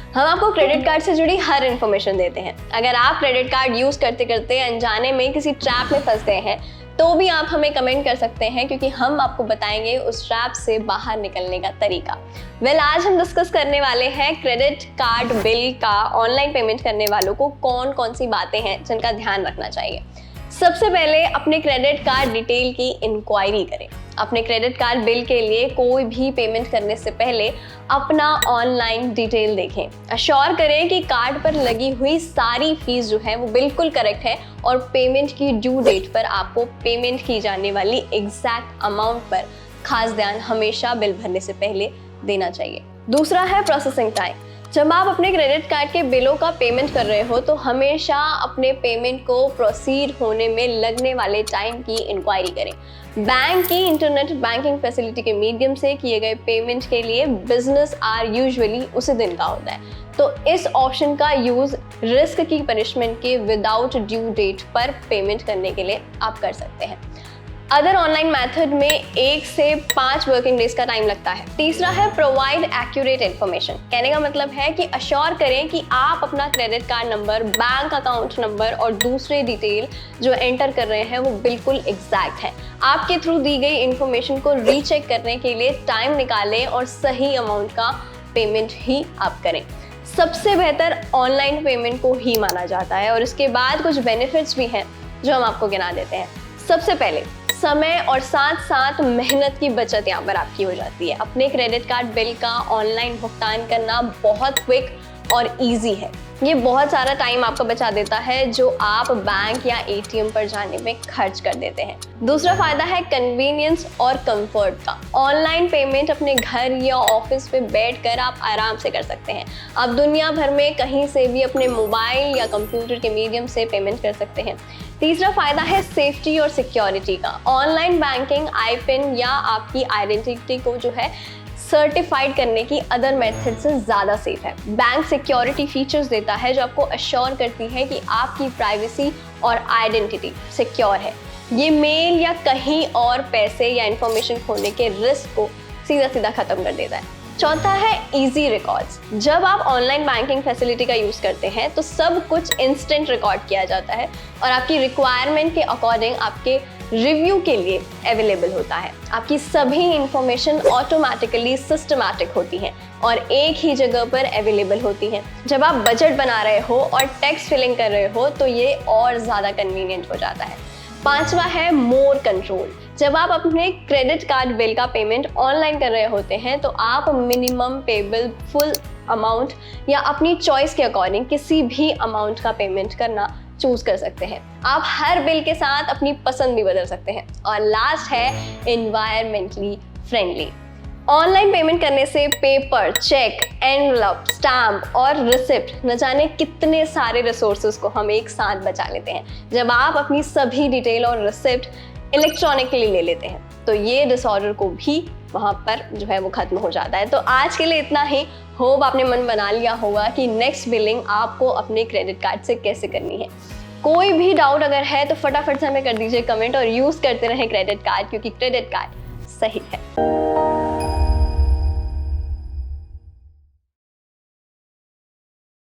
हम आपको credit card से जुड़ी हर इन्फॉर्मेशन देते हैं। अगर आप क्रेडिट कार्ड यूज करते करते अनजाने में किसी ट्रैप में फंस गए हैं तो भी आप हमें कमेंट कर सकते हैं, क्योंकि हम आपको बताएंगे उस ट्रैप से बाहर निकलने का तरीका। आज हम डिस्कस करने वाले हैं क्रेडिट कार्ड बिल का ऑनलाइन पेमेंट करने वालों को कौन कौन सी बातें हैं जिनका ध्यान रखना चाहिए। सबसे पहले अपने क्रेडिट कार्ड डिटेल की इंक्वायरी करें। अपने क्रेडिट कार्ड बिल के लिए कोई भी पेमेंट करने से पहले अपना ऑनलाइन डिटेल देखें। अश्योर करें कि कार्ड पर लगी हुई सारी फीस जो है वो बिल्कुल करेक्ट है और पेमेंट की ड्यू डेट पर आपको पेमेंट की जाने वाली एग्जैक्ट अमाउंट पर खास ध्यान हमेशा बिल भरने से पहले देना चाहिए। दूसरा है प्रोसेसिंग टाइम। जब आप अपने क्रेडिट कार्ड के बिलों का पेमेंट कर रहे हो तो हमेशा अपने पेमेंट को प्रोसीड होने में लगने वाले टाइम की इंक्वायरी करें। बैंक की इंटरनेट बैंकिंग फैसिलिटी के मीडियम से किए गए पेमेंट के लिए बिजनेस आवर यूजुअली उसी दिन का होता है, तो इस ऑप्शन का यूज रिस्क की पनिशमेंट के विदाउट ड्यू डेट पर पेमेंट करने के लिए आप कर सकते हैं। अदर ऑनलाइन मेथड में 1 से 5 वर्किंग डेज का टाइम लगता है। तीसरा है प्रोवाइड एक्यूरेट इन्फॉर्मेशन। कहने का मतलब है कि अश्योर करें कि आप अपना credit card number, bank account number और दूसरे डिटेल जो एंटर कर रहे हैं वो बिल्कुल एग्जैक्ट है। आपके थ्रू दी गई इन्फॉर्मेशन को रीचेक करने के लिए टाइम निकालें और सही अमाउंट का पेमेंट ही आप करें। सबसे बेहतर ऑनलाइन पेमेंट को ही माना जाता है और इसके बाद कुछ बेनिफिट्स भी हैं जो हम आपको गिना देते हैं। सबसे पहले समय और साथ साथ मेहनत की बचत यहाँ पर आपकी हो जाती है। अपने क्रेडिट कार्ड बिल का ऑनलाइन भुगतान करना बहुत क्विक और इजी है। ये बहुत सारा टाइम आपका बचा देता है जो आप बैंक या एटीएम पर जाने में खर्च कर देते हैं। दूसरा फायदा है कन्वीनियंस और कंफर्ट का। ऑनलाइन पेमेंट अपने घर या ऑफिस पे बैठकर आप आराम से कर सकते हैं। आप दुनिया भर में कहीं से भी अपने मोबाइल या कंप्यूटर के मीडियम से पेमेंट कर सकते हैं। तीसरा फायदा है सेफ्टी और सिक्योरिटी का। ऑनलाइन बैंकिंग आई पिन या आपकी आइडेंटिटी को जो है सर्टिफाइड करने की अदर मेथड से ज़्यादा सेफ है। बैंक सिक्योरिटी फीचर्स देता है जो आपको अश्योर करती है कि आपकी प्राइवेसी और आइडेंटिटी सिक्योर है। ये मेल या कहीं और पैसे या इंफॉर्मेशन खोने के रिस्क को सीधा सीधा खत्म कर देता है। चौथा है इजी रिकॉर्ड्स। जब आप ऑनलाइन बैंकिंग फैसिलिटी का यूज़ करते हैं तो सब कुछ इंस्टेंट रिकॉर्ड किया जाता है और आपकी रिक्वायरमेंट के अकॉर्डिंग आपके रिव्यू के लिए अवेलेबल होता है। आपकी सभी इंफॉर्मेशन ऑटोमेटिकली सिस्टमैटिक होती हैं और एक ही जगह पर अवेलेबल होती हैं। जब आप बजट बना रहे हो और टैक्स फिलिंग कर रहे हो तो ये और ज़्यादा कन्वीनियंट हो जाता है। पांचवा है मोर कंट्रोल। जब आप अपने क्रेडिट कार्ड बिल का पेमेंट ऑनलाइन कर रहे होते हैं तो आप मिनिमम पेबल फुल अमाउंट या अपनी चॉइस के अकॉर्डिंग किसी भी अमाउंट का पेमेंट करना चूज कर सकते हैं। आप हर बिल के साथ अपनी पसंद भी बदल सकते हैं। और लास्ट है एनवायरमेंटली फ्रेंडली। ऑनलाइन पेमेंट करने से पेपर, चेक, एनवलप, स्टैम्प और रिसिप्ट न जाने कितने सारे रिसोर्सेज को हम एक साथ बचा लेते हैं। जब आप अपनी सभी डिटेल और रिसिप्ट इलेक्ट्रॉनिकली ले लेते हैं तो ये डिसऑर्डर को भी वहाँ पर जो है वो खत्म हो जाता है। तो आज के लिए इतना ही। होप आपने मन बना लिया होगा कि नेक्स्ट बिलिंग आपको अपने क्रेडिट कार्ड से कैसे करनी है। कोई भी डाउट अगर है तो फटाफट से हमें कर दीजिए कमेंट और यूज़ करते रहें क्रेडिट कार्ड, क्योंकि क्रेडिट कार्ड सही है।